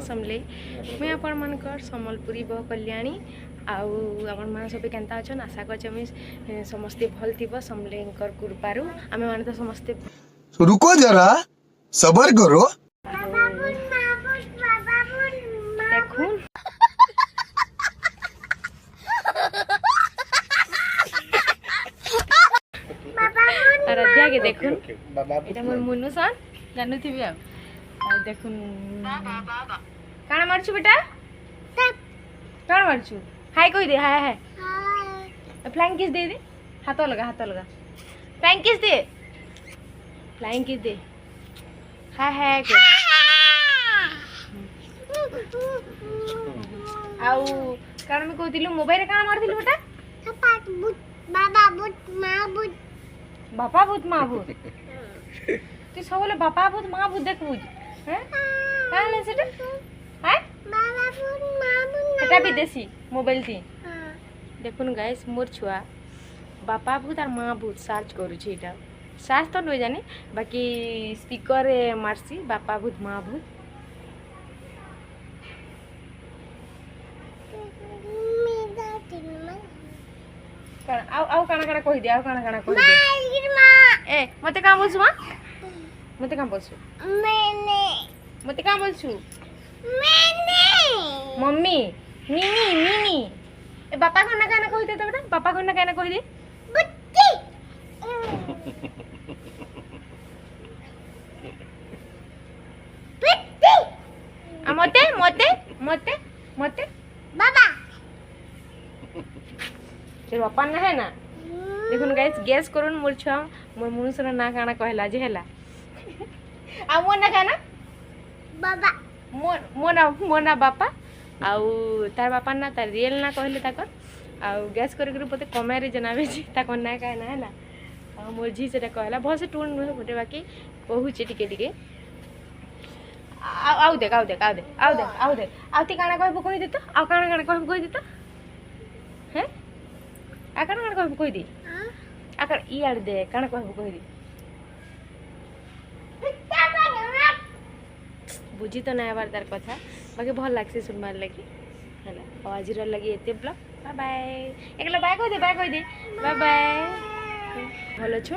समले मुई आपण मानकर सम्बलपुरी बह कल्याणी आउ आपण मान सब केनता अछन आशा करछ मुई समस्ते भल थिबो समलेंकर कृपारु आमे माने तो समस्ते रुको जरा सबर करो देखुन आराध्या के देखुन एटा मोर मुन्नु सन जानू थिबी आ देखुन काना मारछु बेटा काना मारछु हाय कोई दे हाय हाय फ्लाइंग किस दे हाथ लगा फ्लाइंग किस दे हाय हाय के आउ काना में कहतिलु मोबाइल रे काना मारथिलु बेटा बापा भूत माँ भूत तू सब बोले बापा भूत माँ भूत देखबू हैं काले सेटा हैं सेटा भी देसी मोबाइल थी देखुन गाइस मोर छुआ बापा भूत और माँ भूत सर्च करू छी एटा सर्च तो न जानी बाकी स्पीकर रे मारसी बापा भूत माँ भूत आउ काना कहि दे ए मते का बोलछु मां मते का बोलछु मते का बोलछु मम्मी मिनी ए पापा को ना कहना कहि दे तो बेटा पापा को ना कहना कहि दे बुच्ची बुच्ची आ मते बाबा तेरे बापा ना है ना देखुन गाइस गैस करून मोर छुआ मोर मनुष्य ना काना कहला जे हला आ मोर ना काना बाबा मोना बापा आउ तार बापा ना तार रियल ना कहले ताकर आउ गैस कर पते कमे रे जनाबे छी ताकर ना कहना है ना आ मोर झी सेटा कहला बहुत से टून गोटे बाकी कहूचे टिके आउ देख आती काना कहबो कहि दे तो आ काना कहबो कहि दे तो हैं आ काना कहबो कहि दे आकर ई आड़ दे काना कहबो कहि दे बुझी तो ना बार तार कथा बाकी भल लागसे सुनबार लगी हला आज लगी एते ब्लॉग बाय बाय एकला बाय कहि दे बाय बाय भल छु।